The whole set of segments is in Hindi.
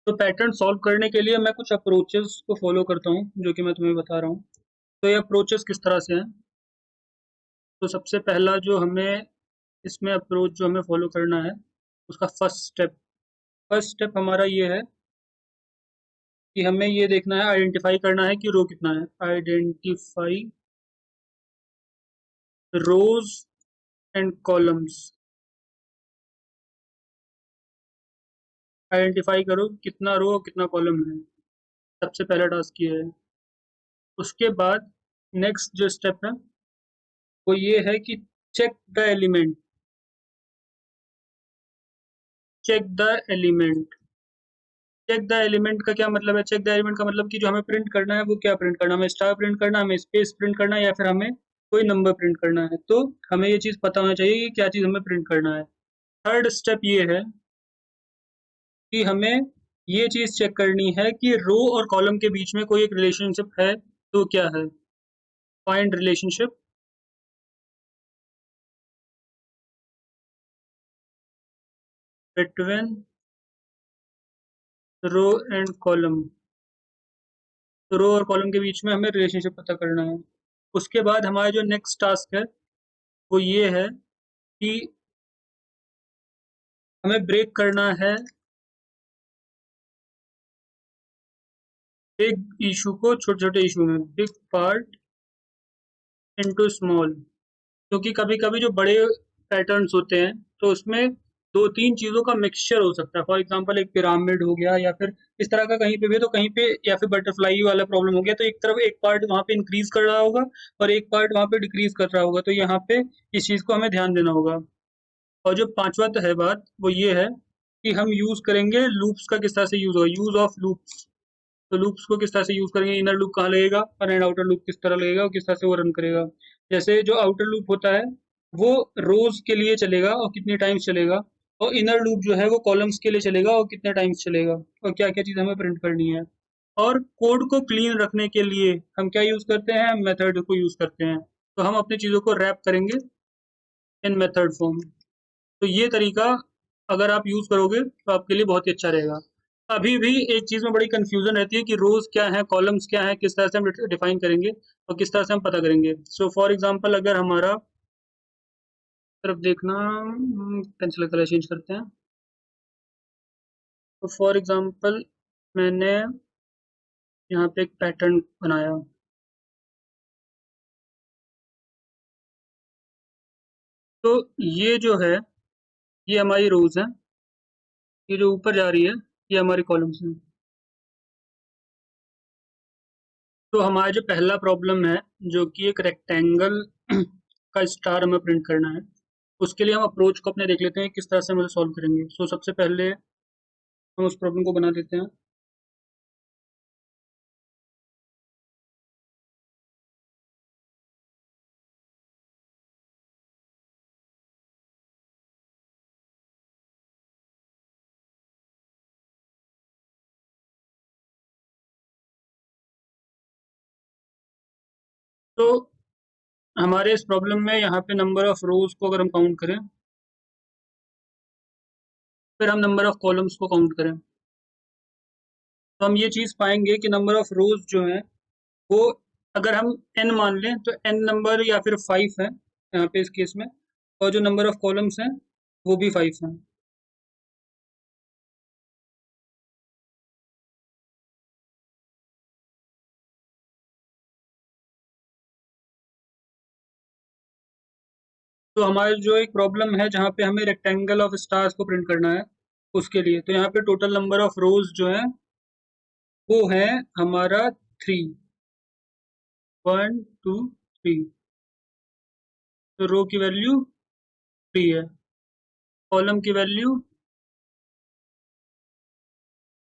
तो पैटर्न सॉल्व करने के लिए मैं कुछ अप्रोचेस को फॉलो करता हूँ जो कि मैं तुम्हें बता रहा हूँ। तो ये अप्रोचेस किस तरह से हैं? तो सबसे पहला जो हमें इसमें अप्रोच जो हमें फॉलो करना है उसका फर्स्ट स्टेप हमारा ये है कि हमें ये देखना है, आइडेंटिफाई करना है कि रो कितना है। Identify rows and columns. Identify करो कितना रो और कितना कॉलम है। सबसे पहला टास्क ये है। उसके बाद नेक्स्ट जो स्टेप है वो ये है कि check the element. Check the element check the element का क्या मतलब है? चेक द एलिमेंट का मतलब कि जो हमें प्रिंट करना है वो क्या प्रिंट करना है? हमें स्टार प्रिंट करना है, हमें स्पेस प्रिंट करना है, या फिर हमें कोई नंबर प्रिंट करना है। तो हमें ये चीज़ पता होना चाहिए कि क्या चीज़ हमें प्रिंट करना है। थर्ड स्टेप ये है कि हमें ये चीज़ चेक करनी है कि रो और कॉलम के बीच में कोई एक रिलेशनशिप है तो क्या है। Find relationship between row and column. तो रो और कॉलम के बीच में हमें रिलेशनशिप पता करना है। उसके बाद हमारा जो नेक्स्ट टास्क है वो ये है कि हमें ब्रेक करना है बिग इशू को छोटे छोटे इशू में, बिग पार्ट इनटू स्मॉल। क्योंकि कभी कभी जो बड़े पैटर्न्स होते हैं तो उसमें दो तीन चीजों का मिक्सचर हो सकता है। फॉर एग्जांपल एक पिरामिड हो गया, या फिर इस तरह का कहीं पे भी, तो कहीं पे या फिर बटरफ्लाई वाला प्रॉब्लम हो गया, तो एक तरफ एक पार्ट वहां पे इंक्रीज कर रहा होगा और एक पार्ट वहां पे डिक्रीज कर रहा होगा। तो यहाँ पे इस चीज को हमें ध्यान देना होगा। और जो पांचवा तो है बात वो ये है कि हम यूज करेंगे लूप्स का। किस तरह से यूज होगा? Use of loops. तो लूप्स को किस तरह से यूज करेंगे? इनर लूप कहाँ लगेगा और एंड आउटर लूप किस तरह लगेगा और किस तरह से वो रन करेगा। जैसे जो आउटर लूप होता है वो रोज के लिए चलेगा और कितने टाइम्स चलेगा, और इनर लूप जो है वो कॉलम्स के लिए चलेगा और कितने टाइम्स चलेगा, और क्या क्या चीज हमें प्रिंट करनी है। और कोड को क्लीन रखने के लिए हम क्या यूज करते हैं? मेथड को यूज करते हैं। तो हम अपनी चीजों को रैप करेंगे इन मेथड फॉर्म। तो ये तरीका अगर आप यूज करोगे तो आपके लिए बहुत ही अच्छा रहेगा। अभी भी एक चीज में बड़ी कंफ्यूजन रहती है कि रोज क्या है, कॉलम्स क्या है, किस तरह से हम डिफाइन करेंगे और किस तरह से हम पता करेंगे। सो फॉर एग्जांपल अगर हमारा तरफ देखना, पेंसिल कलर चेंज करते हैं। तो फॉर एग्जांपल मैंने यहाँ पे एक पैटर्न बनाया। तो ये जो है ये हमारी रोज है, ये जो ऊपर जा रही है ये हमारी कॉलम्स है। तो हमारा जो पहला प्रॉब्लम है जो कि एक रेक्टेंगल का स्टार हमें प्रिंट करना है, उसके लिए हम अप्रोच को अपने देख लेते हैं किस तरह से हम इसे सॉल्व करेंगे। सो सबसे पहले हम उस प्रॉब्लम को बना देते हैं। तो हमारे इस प्रॉब्लम में यहाँ पे नंबर ऑफ रोज को अगर हम काउंट करें, फिर हम नंबर ऑफ कॉलम्स को काउंट करें, तो हम ये चीज पाएंगे कि नंबर ऑफ रोज जो है वो अगर हम n मान लें तो n नंबर या फिर 5 है यहाँ पे इस केस में, और जो नंबर ऑफ कॉलम्स हैं वो भी 5 हैं। तो हमारे जो एक प्रॉब्लम है जहाँ पे हमें रेक्टेंगल ऑफ स्टार्स को प्रिंट करना है, उसके लिए तो यहाँ पे टोटल नंबर ऑफ रोज जो है वो है हमारा 3। 1 2 3। तो रो की वैल्यू 3 है, कॉलम की वैल्यू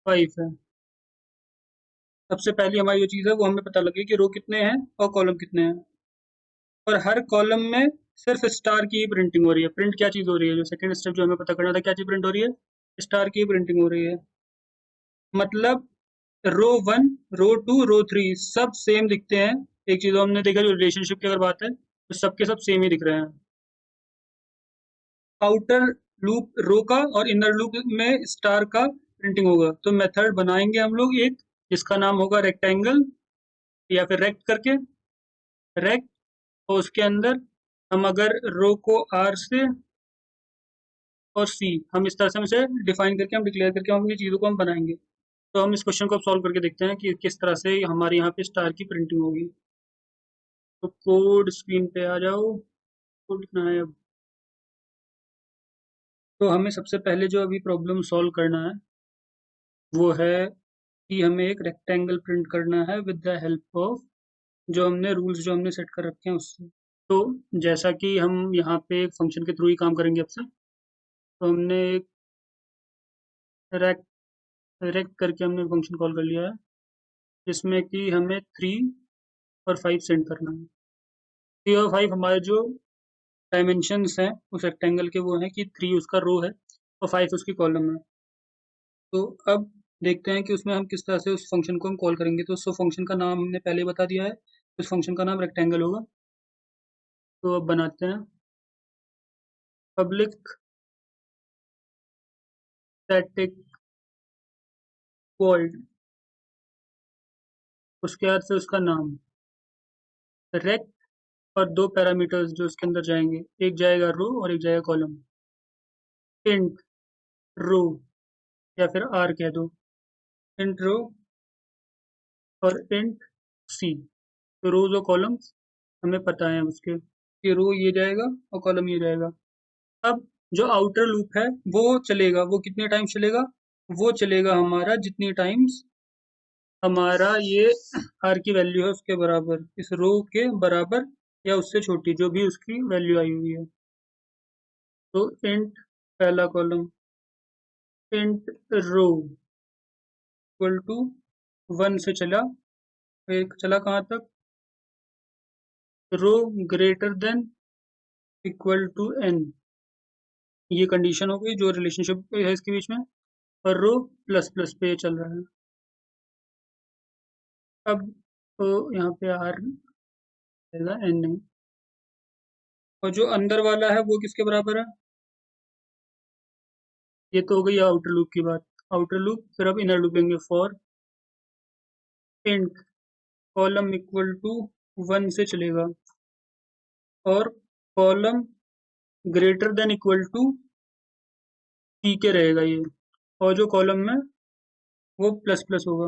5 है। सबसे पहली हमारी जो चीज़ है वो हमें पता लगे कि रो कितने हैं और कॉलम कितने हैं। और हर कॉलम में सिर्फ स्टार की ही प्रिंटिंग हो रही है। प्रिंट क्या चीज़ हो रही है? जो सेकंड स्टेप जो हमें पता करना था, क्या चीज़ प्रिंट हो रही है? स्टार की ही प्रिंटिंग हो रही है। मतलब रो 1, रो 2, रो 3 सब सेम दिखते हैं। एक चीज़ हमने देखा, जो रिलेशनशिप की अगर बात है तो सबके सब सेम ही दिख रहे हैं। आउटर लूप रो का और इनर लूप में स्टार का प्रिंटिंग होगा। तो मेथड बनाएंगे हम लोग एक, जिसका नाम होगा रेक्टेंगल या फिर रेक्ट करके, रेक्ट। और उसके अंदर हम अगर रो को आर से और सी, हम इस तरह से हम इसे डिफाइन करके, हम डिक्लेयर करके हम ये चीज़ों को हम बनाएंगे। तो हम इस क्वेश्चन को अब सॉल्व करके देखते हैं कि किस तरह से हमारे यहाँ पे स्टार की प्रिंटिंग होगी। तो कोड स्क्रीन पे आ जाओ, कोड लिखना है अब। तो हमें सबसे पहले जो अभी प्रॉब्लम सॉल्व करना है वो है कि हमें एक रेक्टेंगल प्रिंट करना है विद द हेल्प ऑफ जो हमने रूल्स जो हमने सेट कर रखे हैं उससे। तो जैसा कि हम यहाँ पे एक फंक्शन के थ्रू ही काम करेंगे अब से, तो हमने एक रेक्ट रेक्ट करके हमने फंक्शन कॉल कर लिया है, जिसमें कि हमें 3 और 5 सेंड करना है। 3 और 5 हमारे जो डायमेंशंस हैं उस रेक्टेंगल के, वो हैं कि 3 उसका रो है और 5 उसकी कॉलम है। तो अब देखते हैं कि उसमें हम किस तरह से उस फंक्शन को हम कॉल करेंगे। तो उस फंक्शन का नाम हमने पहले ही बता दिया है, उस फंक्शन का नाम रेक्टेंगल होगा। तो अब बनाते हैं पब्लिक स्टैटिक वॉइड, उसके बाद से उसका नाम रेक्ट, और 2 पैरामीटर्स जो उसके अंदर जाएंगे, एक जाएगा रो और एक जाएगा कॉलम। इंट रो या फिर आर कह दो, इंट रो और इंट सी। तो रोज और कॉलम्स हमें पता है उसके, कि रो ये जाएगा और कॉलम ये जाएगा। अब जो आउटर लूप है वो चलेगा, वो कितने टाइम्स चलेगा, वो चलेगा हमारा जितनी टाइम्स हमारा ये आर की वैल्यू है उसके बराबर, इस रो के बराबर या उससे छोटी जो भी उसकी वैल्यू आई हुई है। तो इंट पहला column int row equal to 1 से चला, एक चला कहाँ तक, row greater than equal to N, ये कंडीशन हो गई जो रिलेशनशिप है इसके बीच में। और रो प्लस प्लस पे चल रहा है। अब तो यहाँ पे आर रहेगा, एन नहीं। और जो अंदर वाला है वो किसके बराबर है, ये तो हो गई आउटर लूप की बात। आउटर लूप, फिर अब इनर लूप लेंगे। For int column equal to 1 से चलेगा और column greater than equal to P के रहेगा ये, और जो कॉलम में वो प्लस प्लस होगा।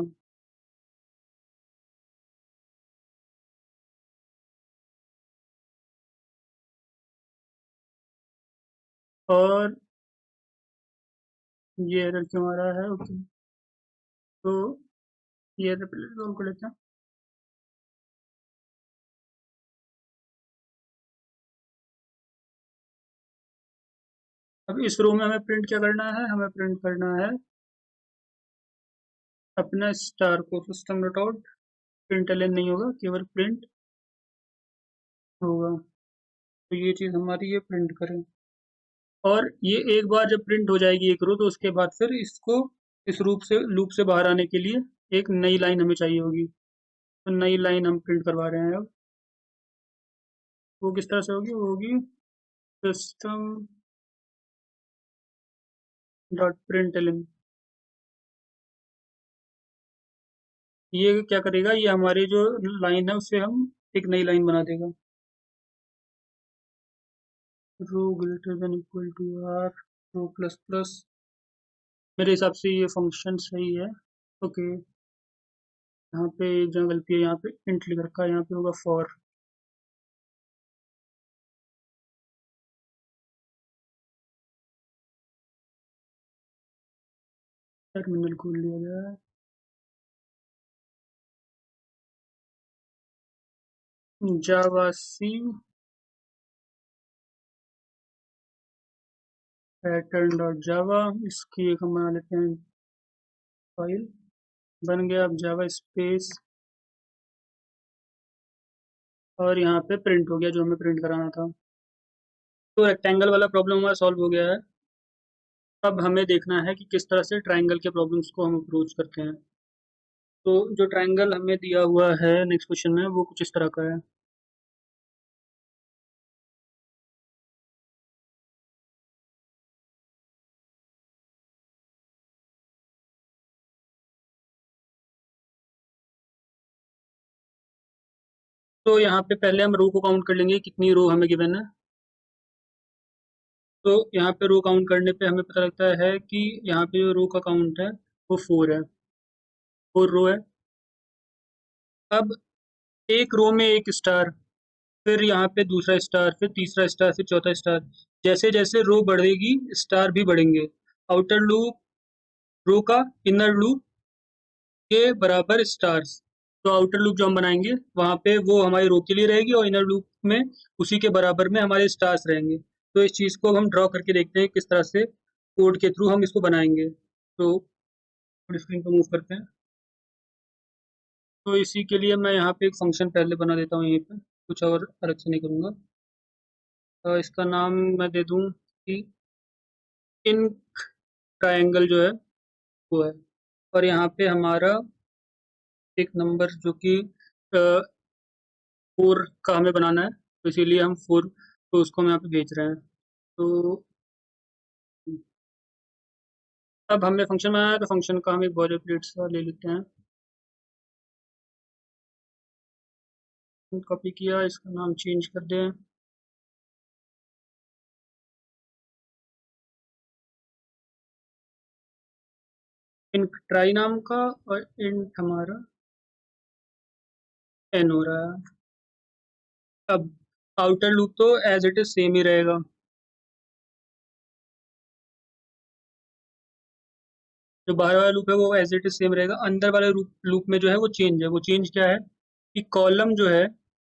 और ये एरर क्यों आ रहा है, ओके। तो ये एरर पहले सॉल्व कर लेते हैं। अब इस रो में हमें प्रिंट क्या करना है, हमें प्रिंट करना है अपना स्टार को। System dot out print L नहीं होगा, केवल प्रिंट होगा। तो ये चीज़ हमारी ये प्रिंट करें। और ये एक बार जब प्रिंट हो जाएगी एक रो, तो उसके बाद फिर इसको इस लूप से बाहर आने के लिए एक नई लाइन हमें चाहिए होगी। तो नई लाइन हम प्रिंट करवा रहे हैं अब। वो किस तरह से होगी, वो होगी सिस्टम डॉट प्रिंट एल। ये क्या करेगा, ये हमारी जो लाइन है उससे हम एक नई लाइन बना देगा। Row greater than equal to R row plus plus. मेरे हिसाब से ये फंक्शन सही है। ओके, यहाँ पे एक जगह गलती है, यहाँ पे इंट लिख रखा है, यहाँ पे होगा फॉर। टर्मिनल खोल लिया जाए। जावा सी पैटर्न डॉट जावा, इसकी एक हम बना लेते हैं फाइल। बन गया। अब जावा स्पेस, और यहाँ पे प्रिंट हो गया जो हमें प्रिंट कराना था। तो रेक्टेंगल वाला प्रॉब्लम हमारा सॉल्व हो गया है। अब हमें देखना है कि किस तरह से ट्राइंगल के प्रॉब्लम्स को हम अप्रोच करते हैं। तो जो ट्राइंगल हमें दिया हुआ है नेक्स्ट क्वेश्चन में, वो कुछ इस तरह का है। तो यहाँ पे पहले हम रो को काउंट कर लेंगे, कितनी रो हमें गिवन है। तो यहाँ पे रो काउंट करने पे हमें पता लगता है कि यहाँ पे जो रो का काउंट है वो 4 है, 4 रो है। अब एक रो में एक स्टार, फिर यहाँ पे दूसरा स्टार, फिर तीसरा स्टार, फिर चौथा स्टार। जैसे जैसे रो बढ़ेगी स्टार भी बढ़ेंगे। आउटर लूप रो का इनर लूप के बराबर स्टार्स। तो आउटर लूप जो हम बनाएंगे वहाँ पे वो हमारी रो के लिए रहेगी और इनर लूप में उसी के बराबर में हमारे स्टार्स रहेंगे। तो इस चीज़ को हम ड्रॉ करके देखते हैं किस तरह से कोड के थ्रू हम इसको बनाएंगे। तो स्क्रीन पर मूव करते हैं। तो इसी के लिए मैं यहाँ पे एक फंक्शन पहले बना देता हूँ यहीं पे, कुछ और अलग से नहीं करूँगा। इसका नाम मैं दे दूँ कि इन ट्रायंगल जो है वो है। और यहाँ पे हमारा एक नंबर जो कि 4 का हमें बनाना है, तो इसीलिए हम 4 तो उसको हम यहाँ पे भेज रहे हैं। तो अब हमने फंक्शन बनाया तो फंक्शन का हम एक बॉयलरप्लेट सा ले लेते हैं। कॉपी किया, इसका नाम चेंज कर दें। इंट ट्राई नाम का, और इंट हमारा एन हो रहा है। अब आउटर लूप तो एज इट इज सेम ही रहेगा। जो बाहर वाला लूप है वो एज इट इज सेम रहेगा। अंदर वाले लूप में जो है वो चेंज है। वो चेंज क्या है कि कॉलम जो है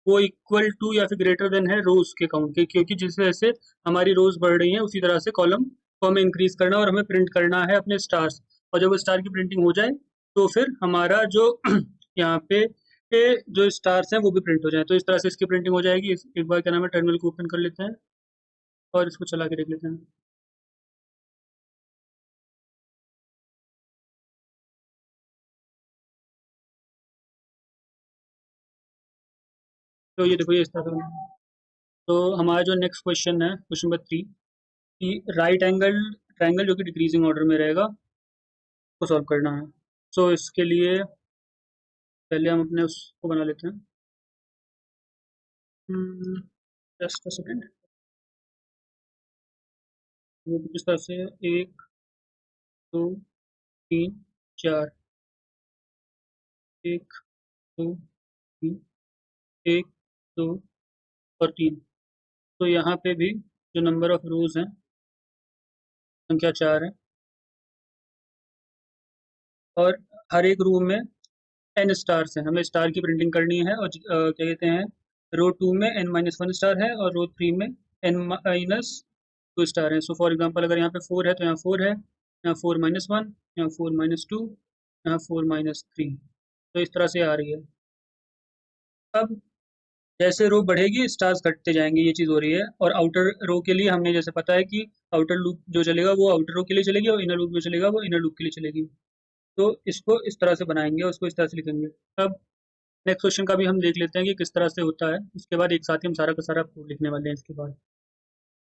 वो इक्वल टू या फिर ग्रेटर देन है रोज के काउंट के, क्योंकि जिस तरह से हमारी रोज बढ़ रही हैं उसी तरह से कॉलम को हमें इंक्रीज करना है और हमें प्रिंट करना है अपने स्टार्स। और जब स्टार की प्रिंटिंग हो जाए तो फिर हमारा जो यहाँ पे जो स्टार्स हैं वो भी प्रिंट हो जाए। तो इस तरह से इसकी प्रिंटिंग हो जाएगी। एक बार क्या नाम है, टर्मिनल को ओपन कर लेते हैं और इसको चला के देख लेते हैं। तो ये देखो ये इस तरह से। तो हमारा जो नेक्स्ट क्वेश्चन है, क्वेश्चन नंबर 3, कि राइट एंगल ट्रायंगल जो कि डिक्रीजिंग ऑर्डर में रहेगा को सॉल्व करना है। सो इसके लिए पहले हम अपने उसको बना लेते हैं। Just a second. वो कुछ इस तरह से 1 2 3 4, 1 2 3, 1 2 और 3। तो यहाँ पे भी जो नंबर ऑफ रोज हैं संख्या 4 है। और हर एक रो में एन स्टार्स हैं, हमें स्टार की प्रिंटिंग करनी है। और क्या कहते हैं, रो 2 में n-1 स्टार है और रो 3 में n-2 स्टार है। सो फॉर एग्जांपल अगर यहाँ पे 4 है तो यहाँ 4 है, यहाँ 4-1, यहाँ 4-2, यहाँ 4-3। तो इस तरह से आ रही है। अब जैसे रो बढ़ेगी स्टार्स घटते जाएंगे, ये चीज़ हो रही है। और आउटर रो के लिए हमने जैसे पता है कि आउटर लूप जो चलेगा वो आउटर रो के लिए चलेगी और इनर लूप जो चलेगा वो इनर लूप के लिए चलेगी। तो इसको इस तरह से बनाएंगे और उसको इस तरह से लिखेंगे। अब नेक्स्ट क्वेश्चन का भी हम देख लेते हैं कि किस तरह से होता है। उसके बाद एक साथ ही हम सारा का सारा कोड लिखने वाले हैं इसके बाद।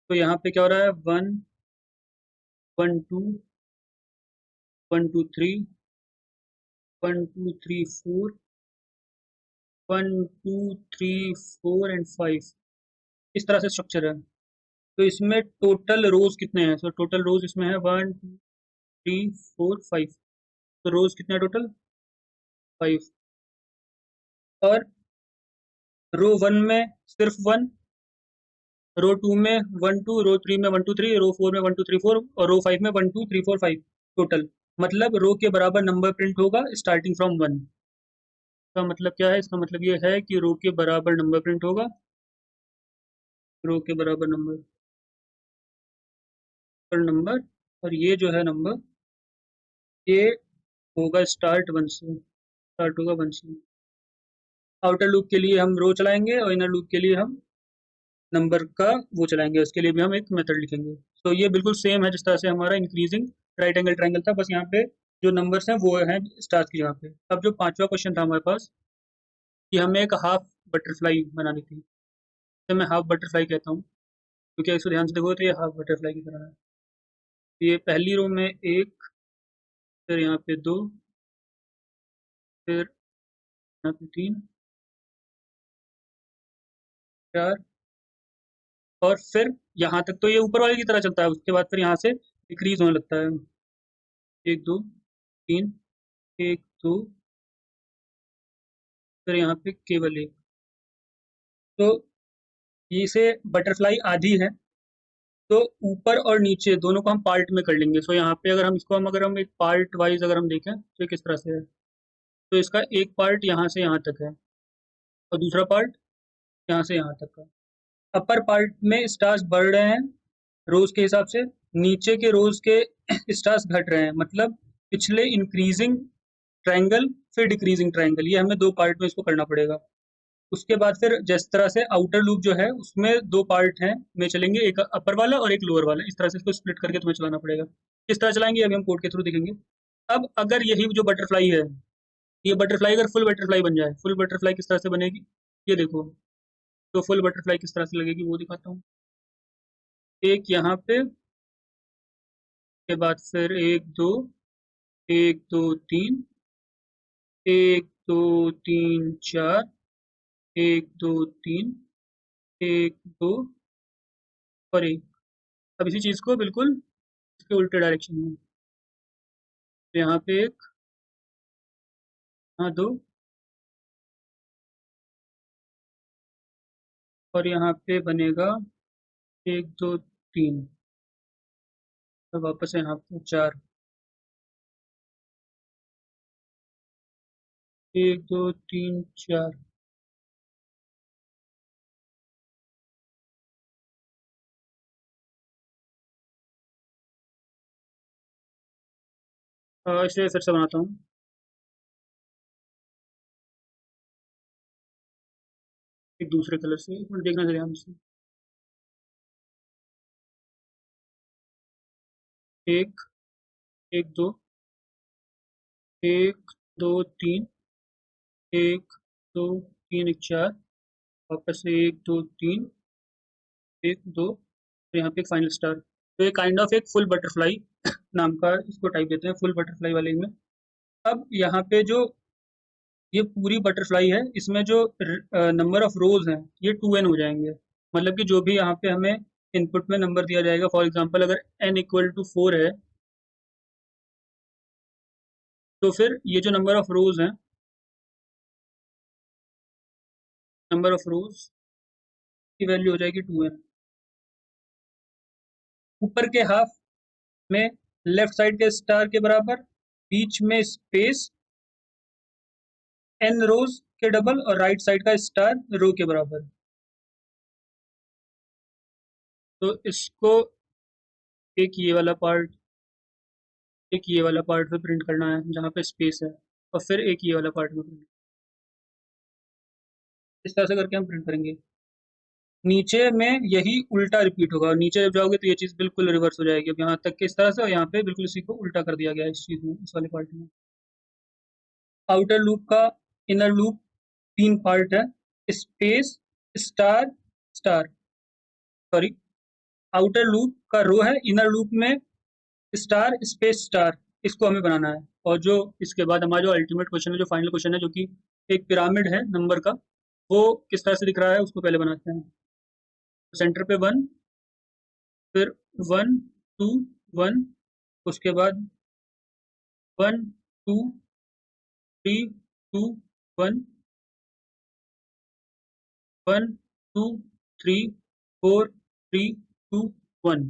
तो यहाँ पे क्या हो रहा है, 1 1 2 1 2 3 1 2 3 4, 1 2 3 4 एंड 5, इस तरह से स्ट्रक्चर है। तो इसमें टोटल रोज कितने हैं, तो टोटल रोज इसमें है 1 2 3 4 5। तो रोज कितने हैं टोटल, 5। और रो 1 में सिर्फ 1, रो 2 में 1 2, रो 3 में 1 2 3, रो 4 में 1 2 3 4 और रो 5 में 1 2 3 4 5 टोटल। मतलब रो के बराबर नंबर प्रिंट होगा स्टार्टिंग फ्रॉम 1। इसका मतलब क्या है, इसका मतलब ये है कि रो के बराबर नंबर प्रिंट होगा, रो के बराबर नंबर पर नंबर। और ये जो है नंबर ये होगा स्टार्ट 1 से, स्टार्ट होगा 1 से। आउटर लूप के लिए हम रो चलाएंगे और इनर लूप के लिए हम नंबर का वो चलाएंगे, उसके लिए भी हम एक मेथड लिखेंगे। तो ये बिल्कुल सेम है जिस तरह से हमारा इंक्रीजिंग राइट एंगल ट्रायंगल था, बस यहाँ पे जो नंबर्स हैं वो हैं स्टार्स की जगह पे। अब जो पांचवा क्वेश्चन था हमारे पास कि हमें एक हाफ बटरफ्लाई बनानी थी, तो मैं हाफ बटरफ्लाई कहता हूँ क्योंकि इसको ध्यान से देखो तो ये हाफ बटरफ्लाई की तरह है। ये पहली रो में 1, फिर यहाँ पे 2, फिर यहाँ पे 3, 4 और फिर यहाँ तक तो ये ऊपर वाले की तरह चलता है, उसके बाद फिर यहाँ से डिक्रीज होने लगता है। 1 2 3 1 2 फिर यहाँ पे केवल एक। तो इसे बटरफ्लाई आधी है, तो ऊपर और नीचे दोनों को हम पार्ट में कर लेंगे। सो यहाँ पे अगर हम एक पार्ट वाइज अगर हम देखें तो ये किस तरह से है, तो इसका एक पार्ट यहाँ से यहाँ तक है और दूसरा पार्ट यहाँ से यहाँ तक है। अपर पार्ट में स्टार्स बढ़ रहे हैं रोज के हिसाब से, नीचे के रोज के स्टार्स घट रहे हैं, मतलब पिछले इंक्रीजिंग ट्रायंगल फिर डिक्रीजिंग ट्रायंगल, ये हमें दो पार्ट में इसको करना पड़ेगा। उसके बाद फिर जिस तरह से आउटर लूप जो है उसमें दो पार्ट हैं में चलेंगे, एक अपर वाला और एक लोअर वाला, इस तरह से इसको स्प्लिट करके तुम्हें चलाना पड़ेगा। किस तरह चलाएंगे अभी हम कोड के थ्रू देखेंगे। अब अगर यही जो बटरफ्लाई है, ये बटरफ्लाई अगर फुल बटरफ्लाई बन जाए, फुल बटरफ्लाई किस तरह से बनेगी ये देखो। तो फुल बटरफ्लाई किस तरह से लगेगी वो दिखाता हूँ। एक यहाँ पे, के बाद फिर एक दो तीन, एक दो तीन चार, एक दो तीन, एक दो और एक। अब इसी चीज को बिल्कुल इसके उल्टे डायरेक्शन में, तो यहाँ पे एक, यहाँ दो और यहाँ पे बनेगा एक दो तीन, और वापस यहाँ पे चार, एक दो तीन चार। इसे फिर से बनाता हूँ एक दूसरे कलर से, एक मिनट देखना जरा हमसे। एक, एक दो, एक दो तीन, एक दो तीन एक चार, वापस से एक दो तीन, एक दो, और यहाँ पे एक फाइनल स्टार। तो ये काइंड ऑफ एक फुल बटरफ्लाई नाम का इसको टाइप देते हैं, फुल बटरफ्लाई वाले में। अब यहाँ पे जो ये पूरी बटरफ्लाई है, इसमें जो नंबर ऑफ रोज हैं ये 2n हो जाएंगे। मतलब कि जो भी यहाँ पे हमें इनपुट में नंबर दिया जाएगा, फॉर एग्जांपल अगर n इक्वल टू 4 है, तो फिर ये जो नंबर ऑफ रोज हैं, नंबर ऑफ रोज की वैल्यू हो जाएगी 2n। ऊपर के हाफ में लेफ्ट साइड के स्टार के बराबर, बीच में स्पेस n रोज के डबल और राइट साइड का स्टार रो के बराबर। तो इसको एक ये वाला पार्ट, एक ये वाला पार्ट में प्रिंट करना है जहाँ पे स्पेस है, और फिर एक ये वाला पार्ट में प्रिंट, इस तरह से करके हम प्रिंट करेंगे। नीचे में यही उल्टा रिपीट होगा, और नीचे जब जाओगे तो ये चीज़ बिल्कुल रिवर्स हो जाएगी। अब यहाँ तक के इस तरह से, और यहाँ पे बिल्कुल इसी को उल्टा कर दिया गया है इस चीज़ में, इस वाले पार्ट में। आउटर लूप का इनर लूप 3 पार्ट है, space star star, sorry, outer loop का रो है, इनर लूप में स्टार स्पेस स्टार, इसको हमें बनाना है। और जो इसके बाद हमारा जो अल्टीमेट क्वेश्चन है, जो फाइनल क्वेश्चन है, जो कि एक पिरामिड है नंबर का, वो किस तरह से दिख रहा है उसको पहले बनाते हैं। सेंटर पे 1, फिर 1 2 1, उसके बाद 1 2 3 2 1, 1 2 3 4 3 2 1।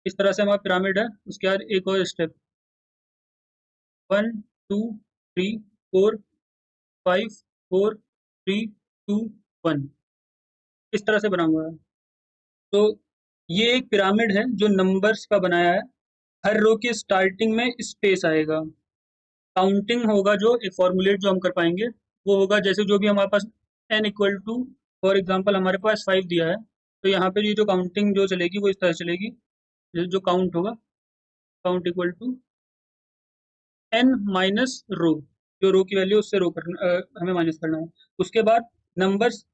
इस तरह से हमारा पिरामिड है। उसके बाद एक और स्टेप, 1 2 3 4 5 4 3 2 1, इस तरह से बना हुआ है। तो ये एक पिरामिड है जो नंबर्स का बनाया है। हर रो के स्टार्टिंग में स्पेस आएगा, काउंटिंग होगा, जो एक फॉर्मूलेट जो हम कर पाएंगे वो होगा जैसे जो भी हमारे पास n equal to, for example हमारे पास 5 दिया है, तो यहाँ पे ये जो काउंटिंग जो चलेगी वो इस तरह चलेगी। जो काउंट होगा, count equal to n minus row, जो रो की वैल्यू उससे रो करना, हमें माइनस करना है। उसके बाद नंबर्स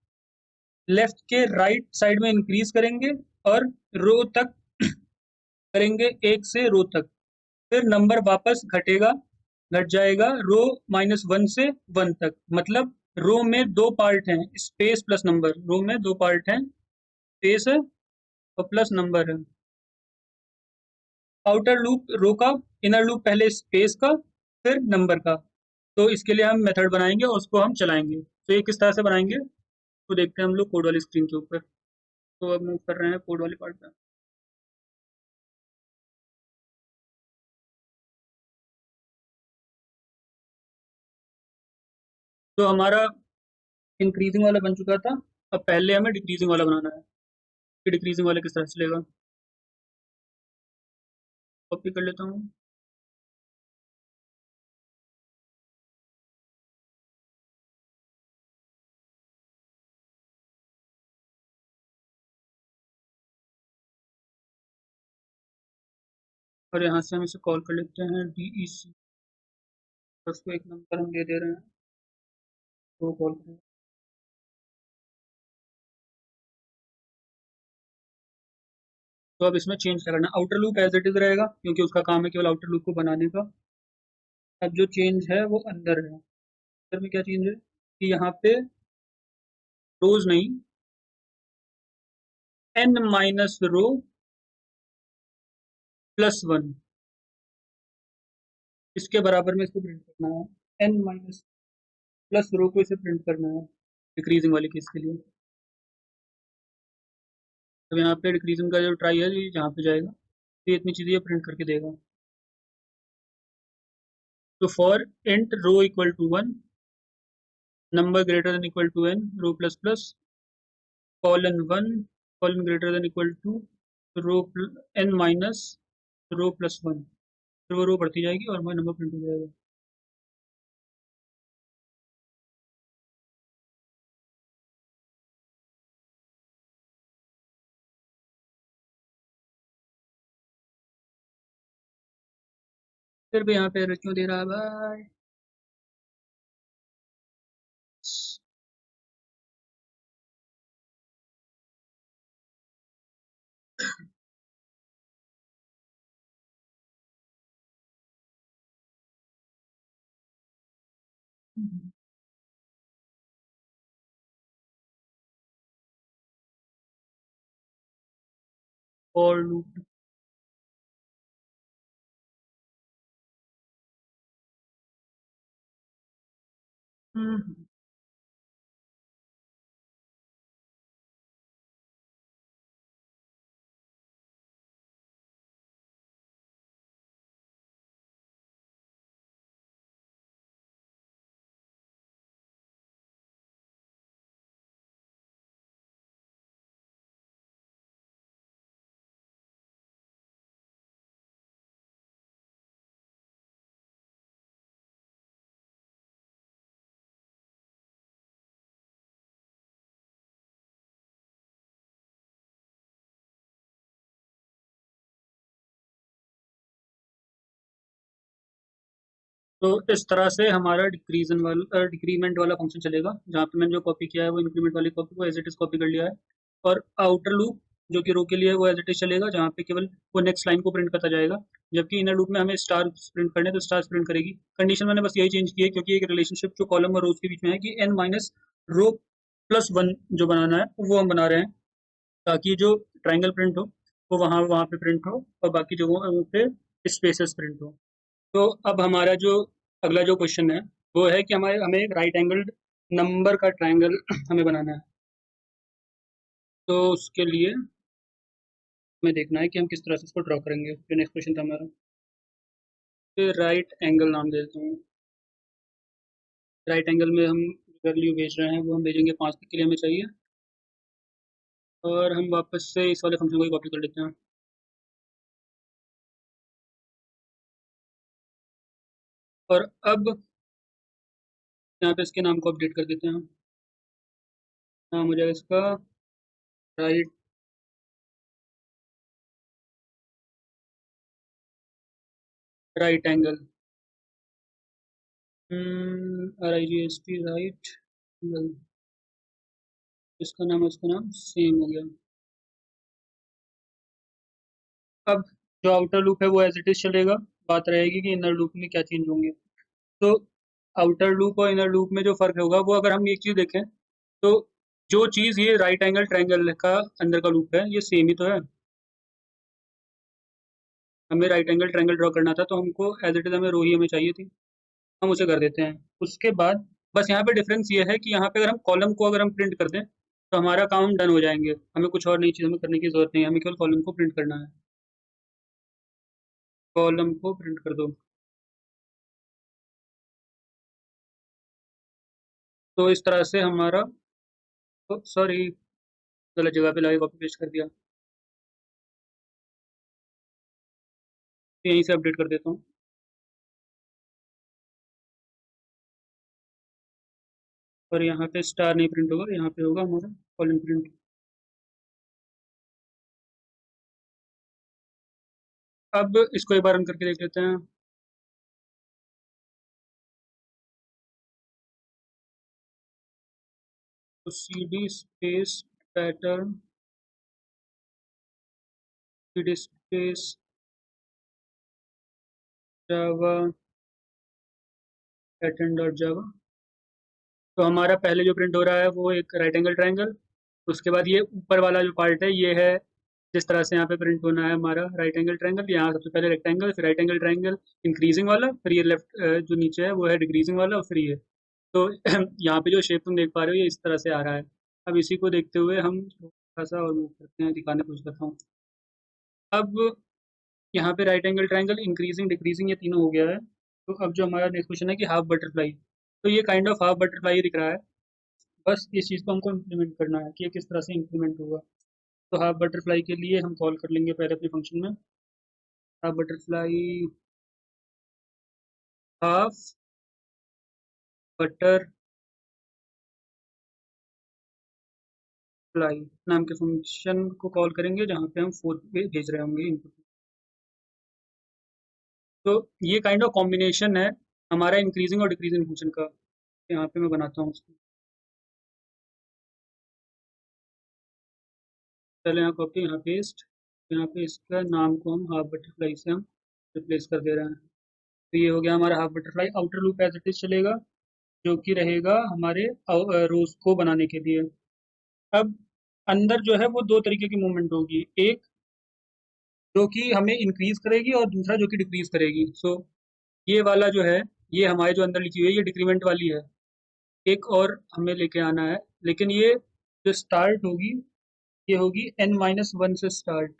लेफ्ट के राइट साइड में इंक्रीज करेंगे और रो तक करेंगे, एक से रो तक, फिर नंबर वापस घटेगा, घट जाएगा रो -1 से 1 तक, मतलब रो में दो पार्ट हैं, स्पेस प्लस नंबर। रो में दो पार्ट हैं, स्पेस है और प्लस नंबर है। आउटर लूप रो का, इनर लूप पहले स्पेस का फिर नंबर का। तो इसके लिए हम मेथड बनाएंगे और उसको हम चलाएंगे। तो ये किस तरह से बनाएंगे तो देखते हैं हम लोग कोड वाली स्क्रीन के ऊपर। तो अब मूव कर रहे हैं कोड वाली पार्ट पे। तो हमारा इंक्रीजिंग वाला बन चुका था। अब पहले हमें डिक्रीजिंग वाला बनाना है कि डिक्रीजिंग वाला किस तरह से चलेगा। कॉपी कर लेता हूँ। और यहाँ से हम इसे कॉल कर लेते हैं DEC। उसको एक नंबर हम दे दे रहे हैं, तो कॉल करें। तो अब इसमें चेंज क्या करना है, outer loop as it is रहेगा क्योंकि उसका काम है केवल आउटर लूप को बनाने का। अब जो चेंज है वो अंदर है। अंदर में क्या चेंज है कि यहाँ पे रोज नहीं, n minus row plus one, इसके बराबर में इसको प्रिंट करना है। n माइनस प्लस रो को इसे प्रिंट करना है डिक्रीजिंग वाले केस के लिए। तो यहाँ पे डिक्रीजिंग का जो ट्राई है ये यहाँ पे जाएगा, तो ये इतनी चीजें प्रिंट करके देगा। तो for int row equal to one, number greater than equal to n, row plus plus, column one, column greater than equal to row n minus row plus one. फिर वो रो बढ़ती जाएगी और हमारा नंबर प्रिंट हो जाएगा। फिर भी यहाँ पे एरर क्यों दे रहा है भाई। और लूप। तो इस तरह से हमारा डिक्रीमेंट वाला फंक्शन चलेगा, जहाँ पे मैंने जो कॉपी किया है वो इंक्रीमेंट वाली कॉपी को एज इट इज कॉपी कर लिया है। और आउटर लूप जो कि रो के लिए है वो एज इट इज चलेगा, जहाँ पे केवल वो नेक्स्ट लाइन को प्रिंट करता जाएगा। जबकि इनर लूप में हमें स्टार प्रिंट करने हैं, तो स्टार प्रिंट करेगी। कंडीशन मैंने बस यही चेंज की है क्योंकि एक रिलेशनशिप जो कॉलम और रोज के बीच में है कि n minus row plus one जो बनाना है वो हम बना रहे हैं, ताकि जो ट्राइंगल प्रिंट हो वो वहाँ वहाँ पे प्रिंट हो और बाकी जगहों पे स्पेसेस प्रिंट हो। तो अब हमारा जो अगला जो क्वेश्चन है वो है कि हमारे हमें एक राइट एंगल्ड नंबर का ट्रायंगल हमें बनाना है। तो उसके लिए हमें देखना है कि हम किस तरह से इसको ड्रॉ करेंगे। जो नेक्स्ट क्वेश्चन था हमारा, राइट एंगल नाम दे देता हूँ। राइट एंगल में हम वैल्यू भेज रहे हैं वो हम भेजेंगे 5 तक के लिए हमें चाहिए। और हम वापस से इस वाले फंक्शन को ही कॉपी कर लेते हैं। और अब यहाँ पे इसके नाम को अपडेट कर देते हैं। नाम हो जाएगा इसका right right angle, RIGST right angle. इसका नाम और इसका नाम सेम हो गया। अब जो आउटर लूप है वो एज इट इज चलेगा। बात रहेगी कि इनर लूप में क्या चेंज होंगे। तो आउटर लूप और इनर लूप में जो फ़र्क होगा वो अगर हम एक चीज़ देखें तो जो चीज़ ये राइट एंगल ट्रायंगल का अंदर का लूप है ये सेम ही तो है। हमें राइट एंगल ट्रायंगल ड्रॉ करना था तो हमको एज इट इज़ हमें रो ही हमें चाहिए थी, हम उसे कर देते हैं। उसके बाद बस यहाँ पे डिफरेंस ये है कि यहाँ पे अगर हम कॉलम को अगर हम प्रिंट कर दें तो हमारा काम डन हो जाएंगे, हमें कुछ और नई चीज़ हमें करने की ज़रूरत नहीं है, हमें केवल कॉलम को प्रिंट करना है। कॉलम को प्रिंट कर दो। तो इस तरह से हमारा, सॉरी गलत जगह पे लाके कॉपी पेस्ट कर दिया, तो यहीं से अपडेट कर देता हूँ। और यहाँ पे स्टार नहीं प्रिंट होगा, यहाँ पे होगा हमारा कॉलम प्रिंट। अब इसको एक बार रन करके देख लेते हैं। तो C D space pattern, C D space Java pattern dot Java. तो हमारा पहले जो प्रिंट हो रहा है वो एक राइट एंगल ट्रायंगल, उसके बाद ये ऊपर वाला जो पार्ट है ये है जिस तरह से यहाँ पे प्रिंट होना है हमारा राइट एंगल ट्रायंगल, यहाँ सबसे पहले रेक्टेंगल फिर राइट एंगल ट्रायंगल इंक्रीजिंग वाला, फिर ये लेफ्ट जो नीचे है वो है डिक्रीजिंग वाला, और फिर ये। तो यहाँ पे जो शेप तुम देख पा रहे हो ये इस तरह से आ रहा है। अब इसी को देखते हुए हम थोड़ा सा और मूव करते हैं, दिखाने की कोशिश करता हूँ। अब यहाँ पे right angle triangle increasing decreasing ये तीनों हो गया है। तो अब जो हमारा नेक्स्ट क्वेश्चन है कि हाफ बटरफ्लाई, तो ये काइंड ऑफ हाफ बटरफ्लाई दिख रहा है। बस इस चीज़ को हमको इम्प्लीमेंट करना है कि ये किस तरह से इम्प्लीमेंट होगा। तो हाफ बटरफ्लाई के लिए हम कॉल कर लेंगे पहले अपने फंक्शन में हाफ बटरफ्लाई, हाफ बटरफ्लाई नाम के फंक्शन को कॉल करेंगे जहाँ पे हम फोर्थ पे भेज रहे होंगे इनपुट। तो ये काइंड ऑफ कॉम्बिनेशन है हमारा इंक्रीजिंग और डिक्रीजिंग फंक्शन का। यहाँ पे मैं बनाता हूँ उसको, पहले यहाँ कॉपी यहाँ पेस्ट, यहाँ पे इसका नाम को हम हाफ बटरफ्लाई से हम रिप्लेस कर दे रहे हैं। तो ये हो गया हमारा half butterfly. Outer loop as it is चलेगा जो कि रहेगा हमारे रोज को बनाने के लिए। अब अंदर जो है वो दो तरीके की मूवमेंट होगी, एक जो कि हमें इंक्रीज करेगी और दूसरा जो कि डिक्रीज करेगी। सो ये वाला जो है ये हमारे जो अंदर लिखी हुई है ये डिक्रीमेंट वाली है, एक और हमें लेके आना है। लेकिन ये जो स्टार्ट होगी ये होगी n-1 से स्टार्ट,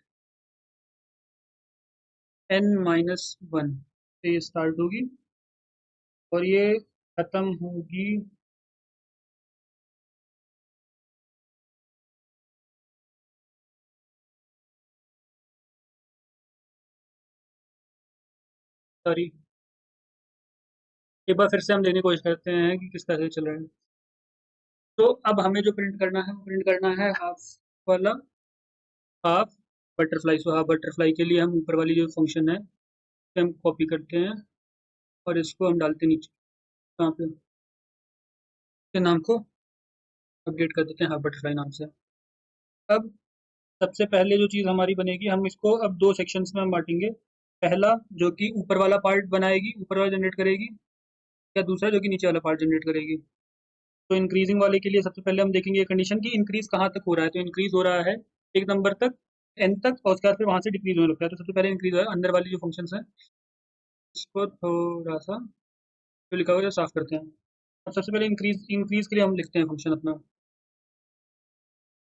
n-1 से ये स्टार्ट होगी और ये खत्म होगी सॉरी एक बार फिर से हम देखने की कोशिश करते हैं कि किस तरह से चल रहा है। तो अब हमें जो प्रिंट करना है वो प्रिंट करना है हाफ वाला, half butterfly. So half butterfly के लिए हम ऊपर वाली जो फंक्शन है उसे हम कॉपी करते हैं और इसको हम डालते हैं नीचे यहाँ पे, के नाम को अपडेट कर देते हैं हाफ बटरफ्लाई नाम से। अब सबसे पहले जो चीज़ हमारी बनेगी हम इसको अब दो सेक्शंस में हम बांटेंगे। पहला जो कि ऊपर वाला पार्ट बनाएगी, ऊपर वाला जनरेट करेगी, या दूसरा जो कि नीचे वाला पार्ट जनरेट करेगी। तो इंक्रीजिंग वाले के लिए सबसे पहले हम देखेंगे कंडीशन की इंक्रीज कहाँ तक हो रहा है। तो इंक्रीज हो रहा है एक नंबर तक, एन तक, और उसके बाद फिर वहां से डिक्रीज होने लगता है। तो सबसे पहले इंक्रीज हो रहा है अंदर वाली जो फंक्शन है इसको थोड़ा सा जो लिखा हुआ है साफ करते हैं। अब सबसे पहले इंक्रीज इंक्रीज के लिए हम लिखते हैं फंक्शन अपना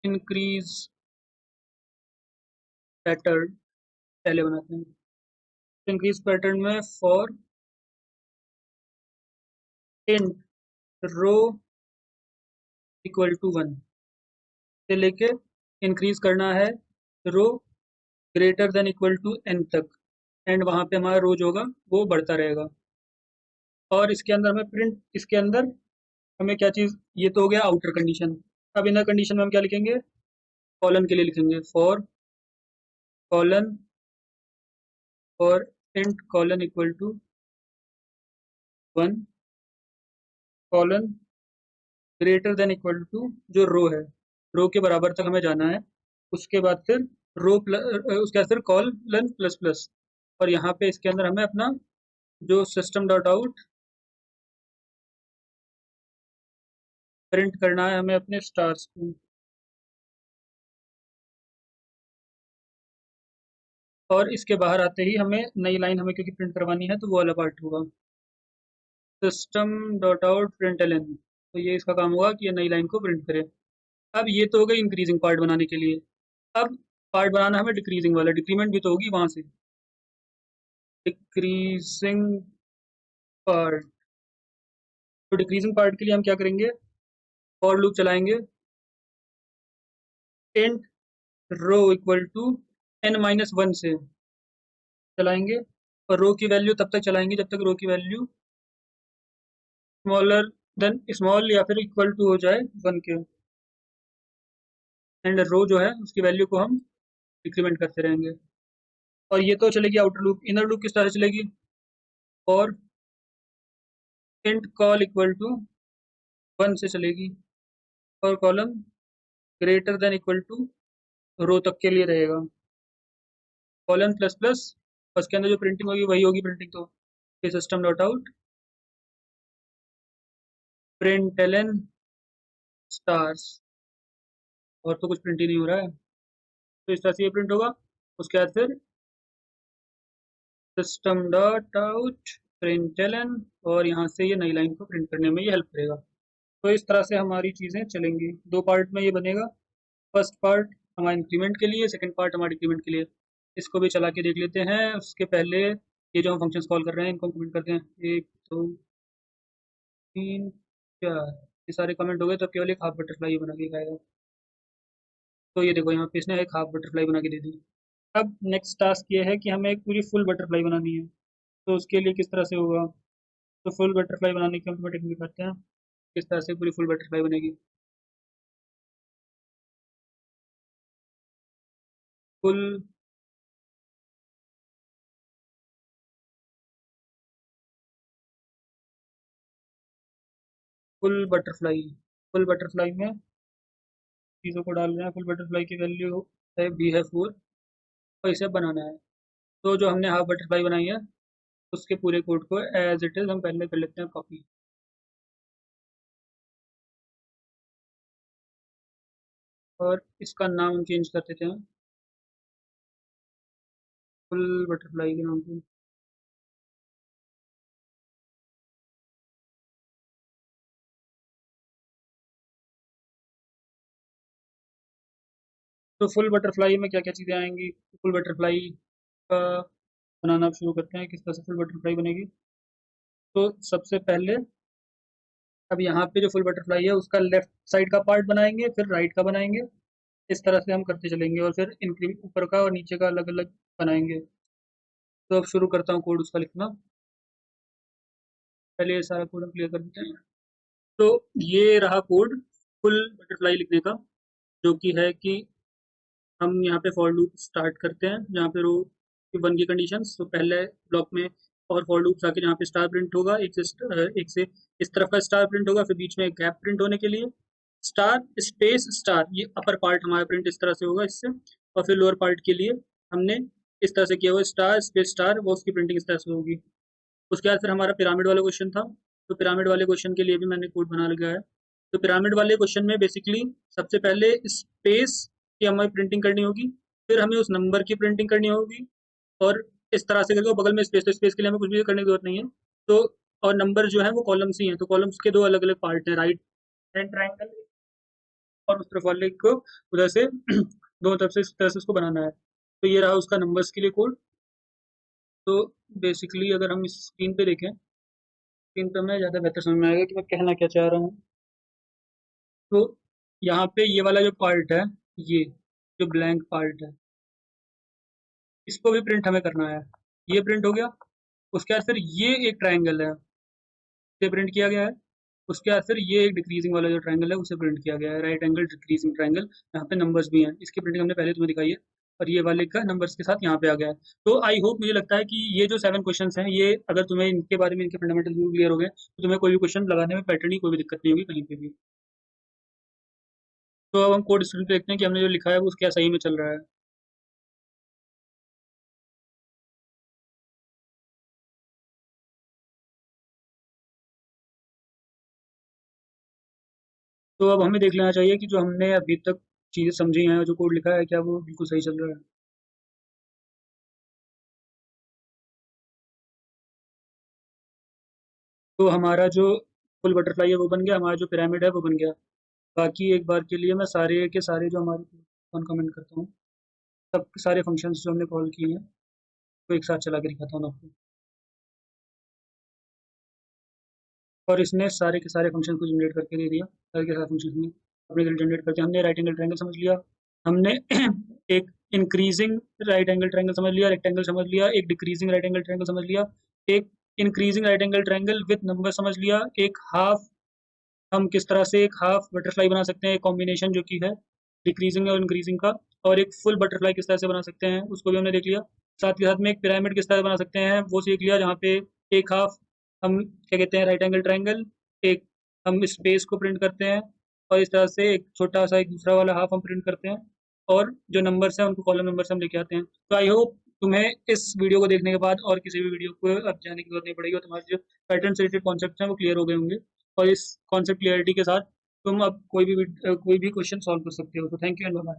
इंक्रीज पैटर्न पहले बनाते हैं। इंक्रीज पैटर्न में for int row equal to 1 से लेके इंक्रीज करना है row greater than equal to n तक, एंड वहाँ पे हमारा रो जो होगा वो बढ़ता रहेगा। और इसके अंदर हमें प्रिंट, इसके अंदर हमें क्या चीज़, ये तो हो गया आउटर कंडीशन। अब इनर कंडीशन में हम क्या लिखेंगे, कॉलन के लिए लिखेंगे फॉर कॉलन और int column equal to 1 column greater than equal to जो रो है, रो के बराबर तक हमें जाना है। उसके बाद फिर रो प्लस, उसके बाद फिर कॉलन प्लस प्लस, और यहाँ पे इसके अंदर हमें अपना जो सिस्टम डॉट आउट प्रिंट करना है हमें अपने स्टार्स को। और इसके बाहर आते ही हमें नई लाइन हमें क्योंकि प्रिंट करवानी है तो वो वाला पार्ट होगा, system dot out print L N. तो ये इसका काम होगा कि ये नई लाइन को प्रिंट करे। अब ये तो हो गई इंक्रीजिंग पार्ट बनाने के लिए। अब पार्ट बनाना हमें डिक्रीजिंग वाला, डिक्रीमेंट भी तो होगी वहां से। डिक्रीजिंग पार्ट, तो डिक्रीजिंग पार्ट के लिए हम क्या करेंगे, फॉर लूप चलाएंगे, int row equal to n-1 से चलाएंगे। और रो की वैल्यू तब तक चलाएंगे जब तक रो की वैल्यू स्मॉलर देन स्मॉल या फिर इक्वल टू हो जाए 1 के। एंड रो जो है उसकी वैल्यू को हम डिक्रीमेंट करते रहेंगे। और ये तो चलेगी आउटर लूप। इनर लूप किस तरह से चलेगी, और इंट कॉल इक्वल टू 1 से चलेगी, और column greater than equal to row तक के लिए रहेगा। कॉलन प्लस प्लस, उसके अंदर जो प्रिंटिंग होगी वही होगी प्रिंटिंग। तो system dot out print L N stars. और तो कुछ प्रिंट ही नहीं हो रहा है, तो इस तरह से ये प्रिंट होगा। उसके बाद फिर system dot out print L N, और यहाँ से ये नई लाइन को प्रिंट करने में ये हेल्प करेगा। तो इस तरह से हमारी चीज़ें चलेंगी। दो पार्ट में ये बनेगा। फर्स्ट पार्ट हमारा इंक्रीमेंट के लिए, सेकंड पार्ट हमारे डिक्रीमेंट के लिए। इसको भी चला के देख लेते हैं। उसके पहले ये जो हम फंक्शंस कॉल कर रहे हैं इनको कमेंट करते हैं। 1 2 3 4, ये सारे कमेंट हो गए तो केवल एक हाफ बटरफ्लाई बना के आएगा। तो ये देखो यहाँ पे इसने एक हाफ बटरफ्लाई बना के दे दी। अब नेक्स्ट टास्क ये है कि हमें एक पूरी फुल बटरफ्लाई बनानी है। तो उसके लिए किस तरह से होगा, तो फुल बटरफ्लाई बनाने की हम टेक्निक करते हैं। किस तरह से पूरी फुल बटरफ्लाई बनेगी। फुल फुल बटरफ्लाई में चीज़ों को डाल रहे हैं। फुल बटरफ्लाई की वैल्यू है बी है 4, और इसे बनाना है। तो जो हमने हाफ बटरफ्लाई बनाई है उसके पूरे कोड को एज इट इज़ हम पहले कर लेते हैं कॉपी। और इसका नाम हम चेंज कर देते हैं फुल बटरफ्लाई के नाम पे। तो फुल बटरफ्लाई में क्या क्या चीज़ें आएंगी। फुल बटरफ्लाई का बनाना शुरू करते हैं। किस तरह से फुल बटरफ्लाई बनेगी। तो सबसे पहले अब यहाँ पे जो फुल बटरफ्लाई है उसका लेफ्ट साइड का पार्ट बनाएंगे, फिर राइट का बनाएंगे। इस तरह से हम करते चलेंगे और फिर इंक्रीमेंट ऊपर का और नीचे का अलग अलग बनाएंगे। तो अब शुरू करता हूँ कोड उसका लिखना। पहले ये सारा कोड हम क्लियर कर देते हैं। तो ये रहा कोड फुल बटरफ्लाई लिखने का, जो कि है कि हम यहाँ पे फॉर लूप स्टार्ट करते हैं जहाँ पे रो 1 की कंडीशन। तो पहले ब्लॉक में और फॉर लूप आके जहाँ पे स्टार प्रिंट होगा, एक से इस तरफ का स्टार प्रिंट होगा, फिर बीच में एक गैप प्रिंट होने के लिए स्टार स्पेस स्टार, ये अपर पार्ट हमारा प्रिंट इस तरह से होगा इससे। और फिर लोअर पार्ट के लिए हमने इस तरह से किया हुआ स्टार स्पेस स्टार, वो उसकी प्रिंटिंग इस तरह से होगी। उसके बाद फिर हमारा पिरामिड वाला क्वेश्चन था। तो पिरामिड वाले क्वेश्चन के लिए भी मैंने कोड बना लिया है। तो पिरामिड वाले क्वेश्चन में बेसिकली सबसे पहले स्पेस की हमें प्रिंटिंग करनी होगी, फिर हमें उस नंबर की प्रिंटिंग करनी होगी। और इस तरह से करके बगल में स्पेस, तो स्पेस के लिए हमें कुछ भी करने की जरूरत नहीं है। तो और नंबर जो है वो कॉलम्स ही हैं, तो कॉलम्स के दो अलग अलग पार्ट हैं, राइट हैंड ट्राइंगल और उस तरफ वाले को उधर से दोनों तरफ से इस तरह से उसको बनाना है। तो ये रहा उसका नंबर्स के लिए कोड। तो बेसिकली अगर हम इस स्क्रीन पे देखें, स्क्रीन पे हमें ज़्यादा बेहतर समझ में आएगा कि मैं कहना क्या चाह रहा हूँ। तो यहाँ पे ये वाला जो पार्ट है, ये जो ब्लैंक पार्ट है, इसको भी प्रिंट हमें करना है। ये प्रिंट हो गया। उसके बाद फिर ये एक ट्रायंगल है, इसे प्रिंट किया गया है। उसके बाद फिर ये एक डिक्रीजिंग वाला जो ट्रायंगल है उसे प्रिंट किया गया है, राइट एंगल डिक्रीजिंग ट्रायंगल। यहाँ पे नंबर्स भी हैं, इसकी प्रिंटिंग हमने पहले तुम्हें दिखाई है। और ये वाले का नंबर्स के साथ यहाँ पे आ गया है। तो आई होप, मुझे लगता है कि ये जो 7 क्वेश्चंस हैं, ये अगर तुम्हें इनके बारे में, इनके फंडामेंटल क्लियर हो गए तो तुम्हें कोई भी क्वेश्चन लगाने में पैटर्न की कोई भी दिक्कत नहीं होगी कहीं पे भी। तो अब हम कोड स्क्रीन पे देखते हैं कि हमने जो लिखा है वो क्या सही में चल रहा है। तो अब हमें देख लेना चाहिए कि जो हमने अभी तक चीज़ें समझी हैं, जो कोड लिखा है, क्या वो बिल्कुल सही चल रहा है। तो हमारा जो फुल बटरफ्लाई है वो बन गया, हमारा जो पिरामिड है वो बन गया। बाकी एक बार के लिए मैं सारे के सारे जो हमारे कौन कमेंट करता हूँ, सब सारे फंक्शंस जो हमने कॉल किए हैं वो एक साथ चला के दिखाता हूँ आपको। और इसने सारे के सारे फंक्शन को जनरेट करके दे दिया। सारे के सारे फंक्शन में अपने के लिए जनरेट करके हमने राइट एंगल ट्रायंगल समझ लिया, हमने एक इंक्रीजिंग राइट एंगल ट्रायंगल समझ लिया, रेक्टेंगल समझ लिया, एक डिक्रीजिंग राइट एंगल ट्रायंगल समझ लिया, एक increasing right angle triangle with number समझ लिया, एक हाफ, हम किस तरह से एक हाफ बटरफ्लाई बना सकते हैं, एक कॉम्बिनेशन जो कि है डिक्रीजिंग और इंक्रीजिंग का, और एक फुल बटरफ्लाई किस तरह से बना सकते हैं उसको भी हमने देख लिया। साथ के साथ में एक पिरामिड किस तरह बना सकते हैं वो सीख लिया, जहाँ पे एक हाफ हम क्या कहते हैं राइट एंगल ट्रायंगल, एक हम स्पेस को प्रिंट करते हैं, और इस तरह से एक छोटा सा एक दूसरा वाला हाफ हम प्रिंट करते हैं, और जो नंबर्स हैं उनको कॉलम नंबर से हम लेके आते हैं। तो आई होप तुम्हें इस वीडियो को देखने के बाद और किसी भी वीडियो को अब जाने की जरूरत नहीं पड़ेगी, और तुम्हारे जो पैटर्न से रिलेटेड कॉन्सेप्ट हैं वो क्लियर हो गए होंगे, और इस कॉन्सेप्ट क्लियरिटी के साथ तुम अब कोई भी क्वेश्चन सॉल्व कर सकते हो। तो थैंक यू एंड बाय।